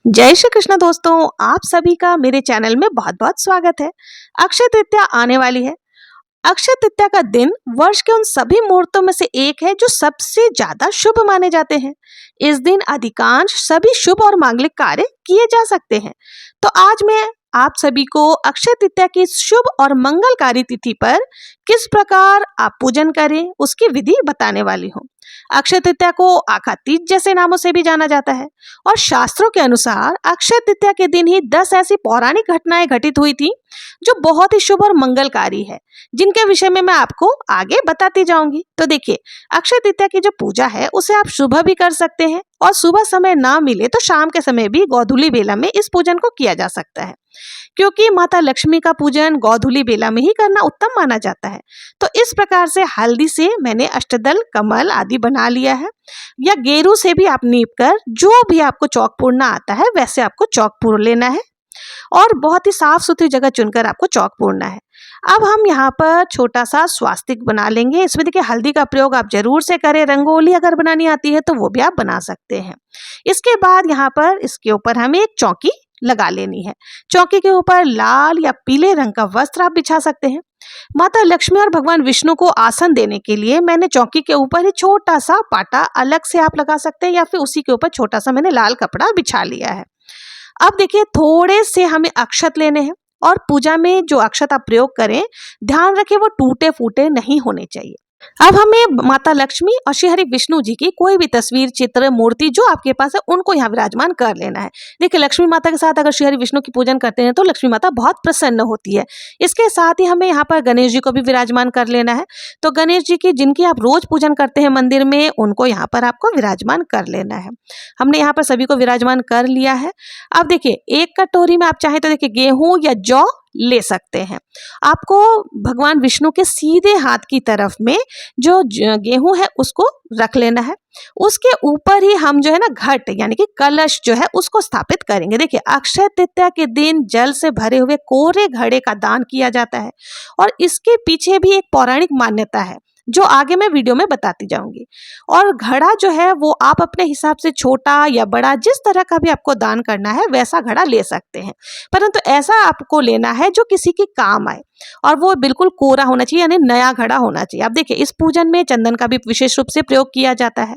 जय श्री कृष्ण दोस्तों, आप सभी का मेरे चैनल में बहुत बहुत स्वागत है। अक्षय तृतीया आने वाली है। अक्षय तृतीया का दिन वर्ष के उन सभी मुहूर्तों में से एक है जो सबसे ज्यादा शुभ माने जाते हैं। इस दिन अधिकांश सभी शुभ और मांगलिक कार्य किए जा सकते हैं। तो आज मैं आप सभी को अक्षय तृतीया की इस शुभ और मंगलकारी तिथि पर किस प्रकार आप पूजन करें उसकी विधि बताने वाली हूँ। अक्षय तृतीया को आखा तीज जैसे नामों से भी जाना जाता है और शास्त्रों के अनुसार अक्षय तृतीया के दिन ही 10 ऐसी पौराणिक घटनाएं घटित हुई थी जो बहुत ही शुभ और मंगलकारी है, जिनके विषय में मैं आपको आगे बताती जाऊंगी। तो देखिए, अक्षय तृतीया की जो पूजा है उसे आप सुबह भी कर सकते हैं और सुबह समय ना मिले तो शाम के समय भी गोधूली बेला में इस पूजन को किया जा सकता है, क्योंकि माता लक्ष्मी का पूजन गोधूली बेला में ही करना उत्तम माना जाता है। तो इस प्रकार से हल्दी से मैंने अष्टदल, कमल आदि बना लिया है, या गेरू से भी आप नीप कर जो भी आपको चौक पूरना आता है वैसे आपको चौक पूर लेना है और बहुत ही साफ सुथरी जगह चुनकर आपको चौक पूरना है। अब हम यहाँ पर छोटा सा स्वास्तिक बना लेंगे। इसमें देखिए, हल्दी का प्रयोग आप जरूर से करें। रंगोली अगर बनानी आती है तो वो भी आप बना सकते हैं। इसके बाद यहाँ पर इसके ऊपर हमें एक चौकी लगा लेनी है। चौकी के ऊपर लाल या पीले रंग का वस्त्र आप बिछा सकते हैं। माता लक्ष्मी और भगवान विष्णु को आसन देने के लिए मैंने चौकी के ऊपर ही छोटा सा पाटा अलग से आप लगा सकते हैं, या फिर उसी के ऊपर छोटा सा मैंने लाल कपड़ा बिछा लिया है। अब देखिए, थोड़े से हमें अक्षत लेने हैं और पूजा में जो अक्षत आप प्रयोग करें, ध्यान रखें वो टूटे फूटे नहीं होने चाहिए। अब हमें माता लक्ष्मी और श्री हरि विष्णु जी की कोई भी तस्वीर, चित्र, मूर्ति जो आपके पास है उनको यहाँ विराजमान कर लेना है। देखिए, लक्ष्मी माता के साथ अगर श्री हरि विष्णु की पूजन करते हैं तो लक्ष्मी माता बहुत प्रसन्न होती है। इसके साथ ही हमें यहाँ पर गणेश जी को भी विराजमान कर लेना है। तो गणेश जी की जिनकी आप रोज पूजन करते हैं मंदिर में, उनको यहाँ पर आपको विराजमान कर लेना है। हमने यहाँ पर सभी को विराजमान कर लिया है। अब देखिए, एक कटोरी में आप चाहें तो देखिए गेहूं या जौ ले सकते हैं। आपको भगवान विष्णु के सीधे हाथ की तरफ में जो गेहूं है उसको रख लेना है। उसके ऊपर ही हम जो है ना घट यानी कि कलश जो है उसको स्थापित करेंगे। देखिए, अक्षय तृतीया के दिन जल से भरे हुए कोरे घड़े का दान किया जाता है और इसके पीछे भी एक पौराणिक मान्यता है जो आगे मैं वीडियो में बताती जाऊंगी। और घड़ा जो है वो आप अपने हिसाब से छोटा या बड़ा, जिस तरह का भी आपको दान करना है वैसा घड़ा ले सकते हैं, परंतु ऐसा आपको लेना है जो किसी के काम आए और वो बिल्कुल कोरा होना चाहिए, यानी नया घड़ा होना चाहिए। अब देखिए, इस पूजन में चंदन का भी विशेष रूप से प्रयोग किया जाता है।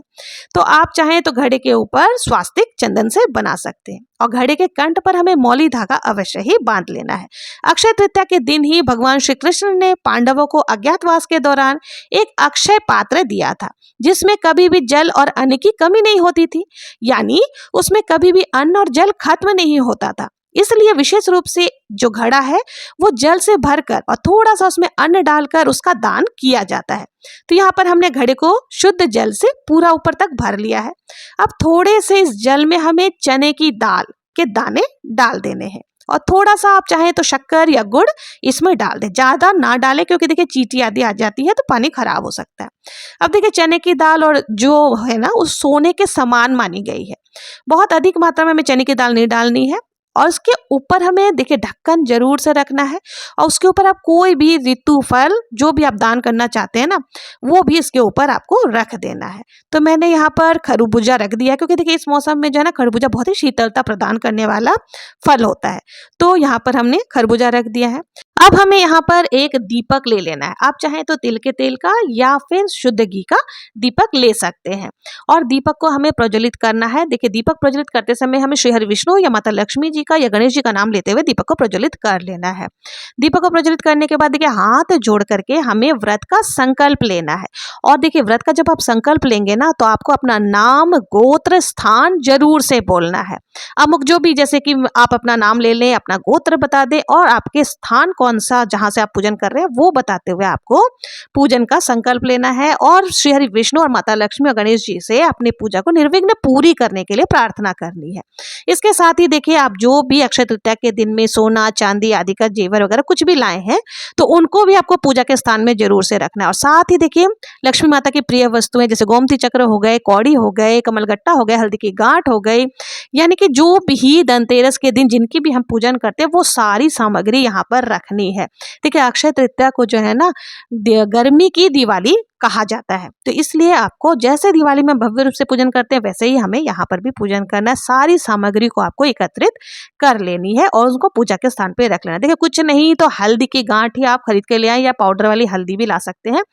तो आप चाहें तो घड़े के ऊपर स्वास्तिक चंदन से बना सकते हैं और घड़े के कंठ पर हमें मौली धागा अवश्य ही बांध लेना है। अक्षय तृतीया के दिन ही भगवान श्री कृष्ण ने पांडवों को अज्ञातवास के दौरान एक अक्षय पात्र दिया था, जिसमें कभी भी जल और अन्न की कमी नहीं होती थी, यानी उसमें कभी भी अन्न और जल खत्म नहीं होता था। इसलिए विशेष रूप से जो घड़ा है वो जल से भरकर और थोड़ा सा उसमें अन्न डालकर उसका दान किया जाता है। तो यहाँ पर हमने घड़े को शुद्ध जल से पूरा ऊपर तक भर लिया है। अब थोड़े से इस जल में हमें चने की दाल के दाने डाल देने हैं और थोड़ा सा आप चाहें तो शक्कर या गुड़ इसमें डाल दें। ज्यादा ना डालें, क्योंकि देखिए चींटी आदि आ जाती है तो पानी खराब हो सकता है। अब देखिए, चने की दाल और जो है ना उस सोने के समान मानी गई है। बहुत अधिक मात्रा में हमें चने की दाल नहीं डालनी है और उसके ऊपर हमें देखिए ढक्कन जरूर से रखना है और उसके ऊपर आप कोई भी ऋतु फल जो भी आप दान करना चाहते हैं ना वो भी इसके ऊपर आपको रख देना है। तो मैंने यहाँ पर खरबूजा रख दिया, क्योंकि देखिए इस मौसम में जो है ना खरबूजा बहुत ही शीतलता प्रदान करने वाला फल होता है। तो यहाँ पर हमने खरबूजा रख दिया है। अब हमें यहाँ पर एक दीपक ले लेना है। आप चाहें तो तिल के तेल का या फिर शुद्ध घी का दीपक ले सकते हैं और दीपक को हमें प्रज्वलित करना है। देखिए, दीपक प्रज्वलित करते समय हमें श्री हरि विष्णु या माता लक्ष्मी जी का या गणेश जी का नाम लेते हुए दीपक को प्रज्वलित कर लेना है। दीपक को प्रज्वलित करने के बाद देखिए, हाथ जोड़ करके हमें व्रत का संकल्प लेना है। और देखिए, व्रत का जब आप संकल्प लेंगे ना तो आपको अपना नाम, गोत्र, स्थान जरूर से बोलना है। अमुक जो भी, जैसे कि आप अपना नाम ले लें, अपना गोत्र बता दें और आपके स्थान कौन सा जहां से आप पूजन कर रहे हैं वो बताते हुए आपको पूजन का संकल्प लेना है और श्री हरि विष्णु और माता लक्ष्मी और गणेश जी से अपनी पूजा को निर्विघ्न पूरी करने के लिए प्रार्थना करनी है। इसके साथ ही देखिए, आप जो भी अक्षय तृतीया के दिन में सोना, चांदी आदि का जेवर वगैरह कुछ भी लाए हैं तो उनको भी आपको पूजा के स्थान में जरूर से रखना है। और साथ ही देखिए, लक्ष्मी माता की प्रिय वस्तुएं जैसे गोमती चक्र हो गए, कौड़ी हो गए, कमलगट्टा हो गए, हल्दी की गांठ हो गई, यानी कि जो भी धनतेरस के दिन जिनकी भी हम पूजन करते हैं वो सारी सामग्री यहाँ पर रखनी है। देखिए, अक्षय तृतीया को जो है ना गर्मी की दिवाली कहा जाता है। तो इसलिए आपको जैसे दिवाली में भव्य रूप से पूजन करते हैं वैसे ही हमें यहाँ पर भी पूजन करना है। सारी सामग्री को आपको एकत्रित कर लेनी है और उसको पूजा के स्थान पे रख लेना है। देखिए कुछ नहीं तो हल्दी की गांठ ही आप खरीद के ले आए या पाउडर वाली हल्दी भी ला सकते हैं,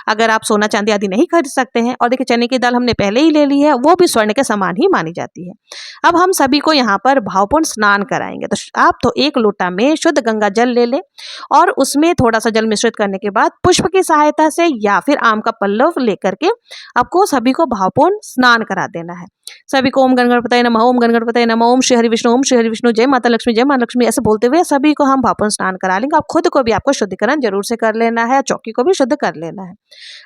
अगर आप सोना चांदी आदि नहीं खरीद सकते हैं। और देखिए चने की दाल हमने पहले ही ले ली है, वो भी स्वर्ण के समान ही मानी जाती है। अब हम सभी को यहाँ पर भावपूर्ण स्नान कराएंगे। तो आप तो एक लोटा में शुद्ध गंगा जल ले लें और उसमें थोड़ा सा जल मिश्रित करने के बाद पुष्प की सहायता से या फिर आम का पल्लव लेकर के आपको सभी को भावपूर्ण स्नान करा देना है। सभी को ओम गण गणपतये नमः, ओम गण गणपतये नमः, ओम श्री हरि विष्णु, ओम श्री हरि विष्णु, जय माता लक्ष्मी, जय माता लक्ष्मी ऐसे बोलते हुए सभी को हम भावपूर्ण स्नान करा लेंगे। और खुद को भी आपको शुद्धिकरण जरूर से कर लेना है, चौकी को भी शुद्ध कर लेना है।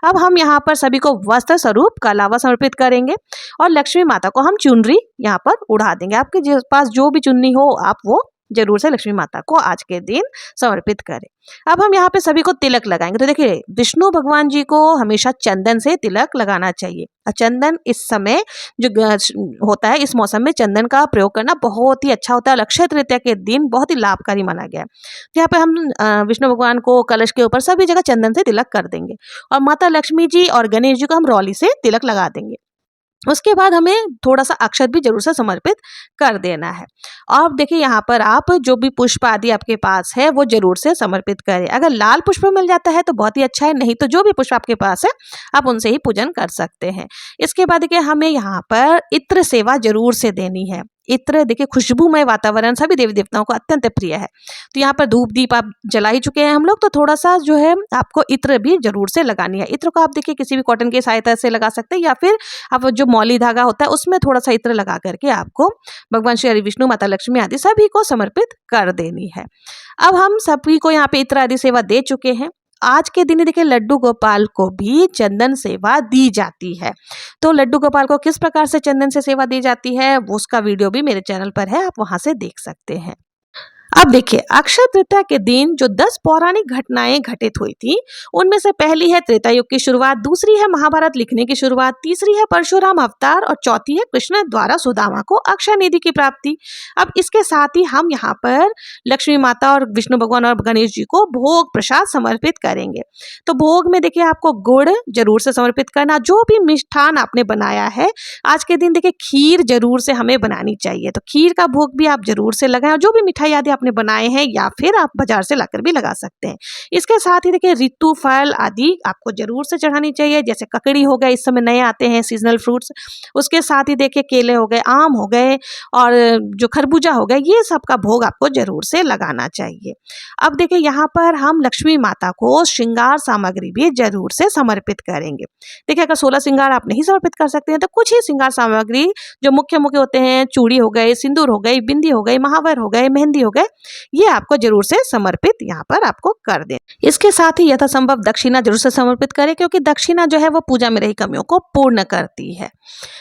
अब हम यहाँ पर सभी को वस्त्र स्वरूप कलावा समर्पित करेंगे और लक्ष्मी माता को हम चुनरी यहाँ पर उड़ा देंगे। आपके पास जो भी चुन्नी हो आप वो जरूर से लक्ष्मी माता को आज के दिन समर्पित करें। अब हम यहाँ पे सभी को तिलक लगाएंगे। तो देखिए विष्णु भगवान जी को हमेशा चंदन से तिलक लगाना चाहिए। चंदन इस समय जो होता है, इस मौसम में चंदन का प्रयोग करना बहुत ही अच्छा होता है। अक्षय तृतीया के दिन बहुत ही लाभकारी माना गया है। यहाँ पे हम विष्णु भगवान को कलश के ऊपर सभी जगह चंदन से तिलक कर देंगे और माता लक्ष्मी जी और गणेश जी को हम रौली से तिलक लगा देंगे। उसके बाद हमें थोड़ा सा अक्षत भी जरूर से समर्पित कर देना है। और देखिए यहाँ पर आप जो भी पुष्प आदि आपके पास है वो जरूर से समर्पित करें। अगर लाल पुष्प मिल जाता है तो बहुत ही अच्छा है, नहीं तो जो भी पुष्प आपके पास है आप उनसे ही पूजन कर सकते हैं। इसके बाद देखिए हमें यहाँ पर इत्र सेवा जरूर से देनी है। इत्र देखिए खुशबूमय वातावरण सभी देवी देवताओं को अत्यंत प्रिय है। तो यहाँ पर धूप दीप आप जला ही चुके हैं हम लोग, तो थोड़ा सा जो है आपको इत्र भी जरूर से लगानी है। इत्र को आप देखिए किसी भी कॉटन की सहायता से लगा सकते हैं या फिर आप जो मौली धागा होता है उसमें थोड़ा सा इत्र लगा करके आपको भगवान श्री हरि विष्णु, माता लक्ष्मी आदि सभी को समर्पित कर देनी है। अब हम सभी को यहाँ पे इत्र आदि सेवा दे चुके हैं। आज के दिन देखिए लड्डू गोपाल को भी चंदन सेवा दी जाती है। तो लड्डू गोपाल को किस प्रकार से चंदन से सेवा दी जाती है वो उसका वीडियो भी मेरे चैनल पर है, आप वहां से देख सकते हैं। अब देखिए अक्षय तृतीया के दिन जो 10 पौराणिक घटनाएं घटित हुई थी उनमें से पहली है त्रेता युग की शुरुआत, दूसरी है महाभारत लिखने की शुरुआत, तीसरी है परशुराम अवतार और चौथी है कृष्ण द्वारा सुदामा को अक्षय निधि की प्राप्ति। अब इसके साथ ही हम यहाँ पर लक्ष्मी माता और विष्णु भगवान और गणेश जी को भोग प्रसाद समर्पित करेंगे। तो भोग में देखिए आपको गुड़ जरूर से समर्पित करना। जो भी मिष्ठान आपने बनाया है आज के दिन देखिए खीर जरूर से हमें बनानी चाहिए, तो खीर का भोग भी आप जरूर से लगाएं। और जो भी मिठाई आदि आपने बनाए हैं या फिर आप बाजार से लाकर भी लगा सकते हैं। इसके साथ ही देखिए ऋतु फल आदि आपको जरूर से चढ़ानी चाहिए, जैसे ककड़ी हो गए, इस समय नए आते हैं सीजनल फ्रूट्स। उसके साथ ही देखिए केले हो गए, आम हो गए और जो खरबूजा हो गए, ये सब का भोग आपको जरूर से लगाना चाहिए। अब देखिए यहाँ पर हम लक्ष्मी माता को श्रृंगार सामग्री भी जरूर से समर्पित करेंगे। देखिए अगर 16 श्रृंगार आप नहीं समर्पित कर सकते हैं तो कुछ ही श्रृंगार सामग्री जो मुख्य मुख्य होते हैं, चूड़ी हो गए, सिंदूर हो गई, बिंदी हो गई, महावर हो गए, मेहंदी हो गए, ये आपको जरूर से समर्पित यहाँ पर आपको कर दें। इसके साथ ही यथासंभव दक्षिणा जरूर से समर्पित करें, क्योंकि दक्षिणा जो है वो पूजा में रही कमियों को पूर्ण करती है।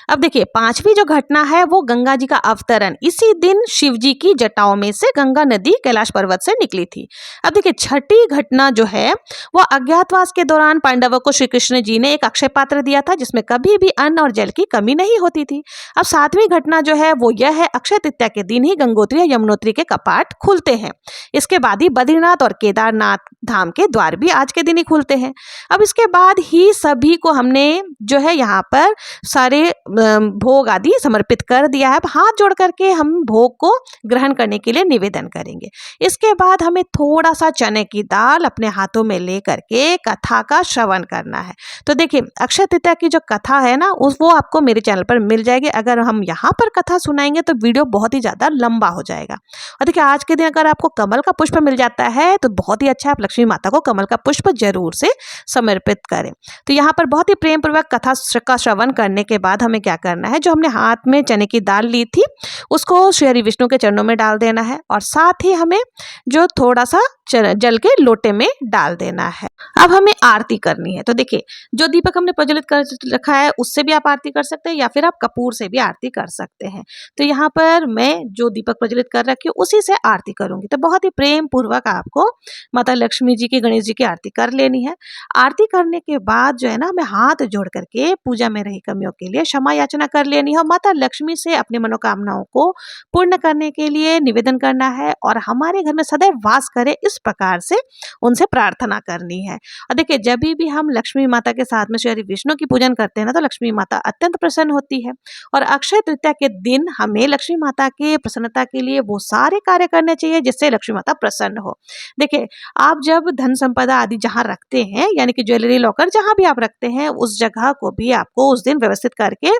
अब देखिए पांचवी जो घटना है वो गंगा जी का अवतरण। इसी दिन शिव जी की जटाओं में से गंगा नदी कैलाश पर्वत से निकली थी। अब देखिए छठी घटना जो है वो अज्ञातवास के दौरान पांडवों को श्री कृष्ण जी ने एक अक्षय पात्र दिया था जिसमें कभी भी अन्न और जल की कमी नहीं होती थी। अब सातवीं घटना जो है वो यह है अक्षय तृतीया के दिन ही गंगोत्री या यमुनोत्री के कपाट खुलते हैं। इसके बाद ही बद्रीनाथ और केदारनाथ धाम के द्वार भी आज के दिन ही खुलते हैं। अब इसके बाद ही सभी को हमने जो है यहाँ पर सारे भोग आदि समर्पित कर दिया है। अब हाथ जोड़ करके हम भोग को ग्रहण करने के लिए निवेदन करेंगे। इसके बाद हमें थोड़ा सा चने की दाल अपने हाथों में ले करके कथा का श्रवण करना है। तो देखिए अक्षय तृतीया की जो कथा है ना वो आपको मेरे चैनल पर मिल जाएगी। अगर हम यहाँ पर कथा सुनाएंगे तो वीडियो बहुत ही ज़्यादा लंबा हो जाएगा। और देखिए आज के दिन अगर आपको कमल का पुष्प मिल जाता है तो बहुत ही अच्छा है, आप लक्ष्मी माता को कमल का पुष्प जरूर से समर्पित करें। तो यहाँ पर बहुत ही प्रेम पूर्वक कथा का श्रवण करने के बाद हमें क्या करना है, जो हमने हाथ में चने की दाल ली थी उसको श्री हरि विष्णु के चरणों में डाल देना है और साथ ही हमें जो थोड़ा सा जल के लोटे में डाल देना है। अब हमें आरती करनी है। तो देखिए जो दीपक हमने प्रज्वलित कर रखा है उससे भी आप आरती कर सकते हैं या फिर आप कपूर से भी आरती कर सकते हैं। तो यहाँ पर मैं जो दीपक प्रज्वलित कर रखी हूँ उसी से आरती करूंगी। तो बहुत ही प्रेम पूर्वक आपको माता लक्ष्मी जी की, गणेश जी की आरती कर लेनी है। आरती करने के बाद जो है ना हमें हाथ जोड़ करके पूजा में रही कमियों के लिए क्षमा याचना कर लेनी है और माता लक्ष्मी से अपनी मनोकामनाओं को पूर्ण करने के लिए निवेदन करना है और हमारे घर में सदैव वास करे इस प्रकार से उनसे प्रार्थना करनी है। और देखिए जब भी हम लक्ष्मी माता के साथ में श्री हरि विष्णु की पूजन करते हैं ना, तो लक्ष्मी माता अत्यंत प्रसन्न होती है। और अक्षय तृतीया के दिन हमें लक्ष्मी माता के प्रसन्नता के लिए वो सारे कार्य करने चाहिए जिससे लक्ष्मी माता प्रसन्न हो। देखिए आप जब धन संपदा आदि जहाँ रखते हैं, यानी कि ज्वेलरी लॉकर जहाँ भी आप रखते हैं, उस जगह को भी आपको उस दिन व्यवस्थित करके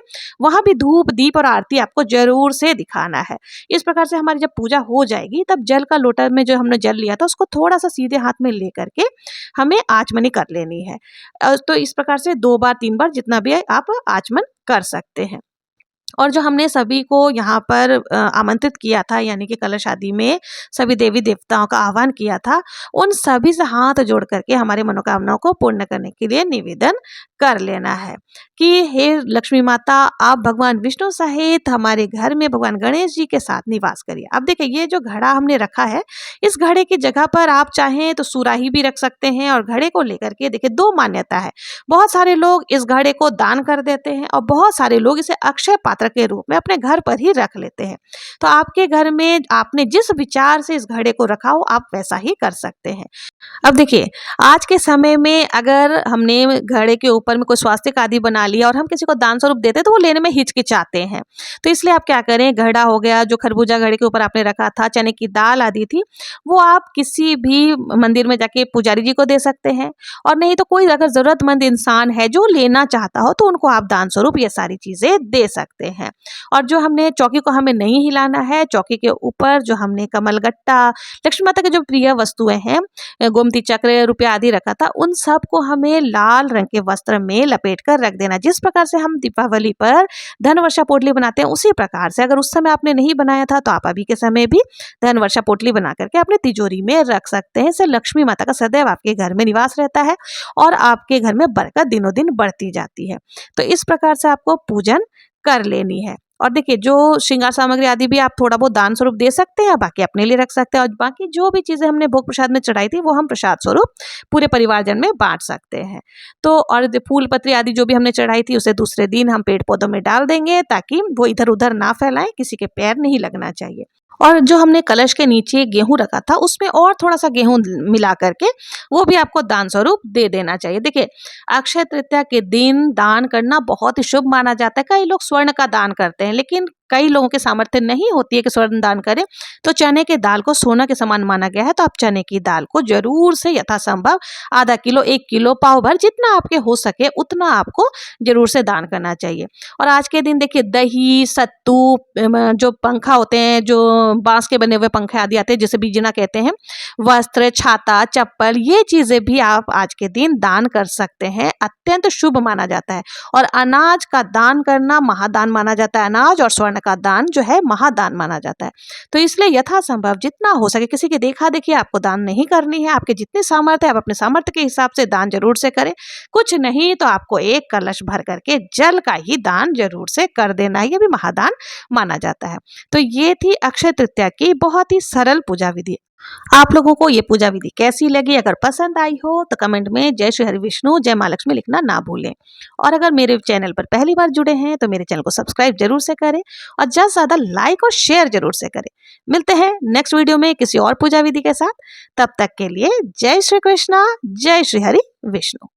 वहां भी धूप दीप और आरती आपको जरूर से दिखाना है। इस प्रकार से हमारी जब पूजा हो जाएगी तब जल का लोटा में जो हमने जल लिया था उसको थोड़ा सा सीधे हाथ में ले करके हमें आचमनी कर लेनी है। तो इस प्रकार से 2 बार 3 बार जितना भी है आप आचमन कर सकते हैं। और जो हमने सभी को यहाँ पर आमंत्रित किया था, यानी कि कलश आदि में सभी देवी देवताओं का आह्वान किया था, उन सभी से हाथ जोड़ करके हमारे मनोकामनाओं को पूर्ण करने के लिए निवेदन कर लेना है कि हे लक्ष्मी माता, आप भगवान विष्णु सहित हमारे घर में भगवान गणेश जी के साथ निवास करिए। अब देखिए ये जो घड़ा हमने रखा है, इस घड़े की जगह पर आप चाहें तो सुराही भी रख सकते हैं। और घड़े को लेकर के देखिए 2 मान्यता है। बहुत सारे लोग इस घड़े को दान कर देते हैं और बहुत सारे लोग इसे अक्षय पात्र के रूप में अपने घर पर ही रख लेते हैं। तो आपके घर में आपने जिस विचार से इस घड़े को रखा हो आप वैसा ही कर सकते हैं। अब देखिए आज के समय में अगर हमने घड़े के ऊपर में कोई स्वास्तिक आदि बना लिया और हम किसी को दान स्वरूप देते हैं तो वो लेने में हिचकिचाते हैं। तो इसलिए आप क्या करें, घड़ा हो गया, जो खरबूजा घड़े के ऊपर आपने रखा था, चने की दाल आदि थी, वो आप किसी भी मंदिर में जाके पुजारी जी को दे सकते हैं। और नहीं तो कोई अगर जरूरतमंद इंसान है जो लेना चाहता हो तो उनको आप दान स्वरूप ये सारी चीजें दे सकते हैं। और जो हमने चौकी को हमें नहीं हिलाना है, चौकी के ऊपर जो हमने कमलगट्टा, लक्ष्मी माता के जो प्रिय वस्तुएं हैं, गोमती चक्र, रुपया आदि रखा था, उन सब को हमें लाल रंग के वस्त्र में लपेट कर रख देना। जिस प्रकार से हम दीपावली पर धन वर्षा पोटली बनाते हैं उसी प्रकार से, अगर उस समय आपने नहीं बनाया था तो आप अभी के समय भी धन वर्षा पोटली बना करके अपने तिजोरी में रख सकते हैं। इससे लक्ष्मी माता का सदैव आपके घर में निवास रहता है और आपके घर में बरकत दिनों दिन बढ़ती जाती है। तो इस प्रकार से आपको पूजन कर लेनी है। और देखिए जो श्रृंगार सामग्री आदि भी आप थोड़ा बहुत दान स्वरूप दे सकते हैं, बाकी अपने लिए रख सकते हैं। और बाकी जो भी चीजें हमने भोग प्रसाद में चढ़ाई थी वो हम प्रसाद स्वरूप पूरे परिवारजन में बांट सकते हैं। तो और फूल पत्री आदि जो भी हमने चढ़ाई थी उसे दूसरे दिन हम पेड़ पौधों में डाल देंगे ताकि वो इधर उधर ना फैलाएं, किसी के पैर नहीं लगना चाहिए। और जो हमने कलश के नीचे गेहूं रखा था उसमें और थोड़ा सा गेहूं मिला करके वो भी आपको दान स्वरूप दे देना चाहिए। देखिए अक्षय तृतीया के दिन दान करना बहुत ही शुभ माना जाता है। कई लोग स्वर्ण का दान करते हैं, लेकिन कई लोगों के सामर्थ्य नहीं होती है कि स्वर्ण दान करें, तो चने के दाल को सोना के समान माना गया है। तो आप चने की दाल को जरूर से यथासंभव आधा किलो, 1 किलो, पाव भर, जितना आपके हो सके उतना आपको जरूर से दान करना चाहिए। और आज के दिन देखिए दही, सत्तू, जो पंखा होते हैं, जो बांस के बने हुए पंखे आदि आते हैं जिसे बीजना कहते हैं, वस्त्र, छाता, चप्पल, ये चीजें भी आप आज के दिन दान कर सकते हैं। अत्यंत शुभ माना जाता है। और अनाज का दान करना महादान माना जाता है। अनाज और स्वर्ण का दान जो है महादान माना जाता है। तो इसलिए यथासंभव जितना हो सके किसी की देखा देखी आपको दान नहीं करनी है। आपके जितने सामर्थ्य है आप अपने सामर्थ्य के हिसाब से दान जरूर से करें। कुछ नहीं तो आपको 1 कलश भर करके जल का ही दान जरूर से कर देना है, ये भी महादान माना जाता है। तो ये थी अक्षय तृतीया की बहुत ही सरल पूजा विधि। आप लोगों को ये पूजा विधि कैसी लगी? अगर पसंद आई हो तो कमेंट में जय श्री हरि विष्णु, जय माँ लक्ष्मी लिखना ना भूलें। और अगर मेरे चैनल पर पहली बार जुड़े हैं तो मेरे चैनल को सब्सक्राइब जरूर से करें और ज़्यादा से ज़्यादा लाइक और शेयर जरूर से करें। मिलते हैं नेक्स्ट वीडियो में किसी और पूजा विधि के साथ। तब तक के लिए जय श्री कृष्णा, जय श्री हरि विष्णु।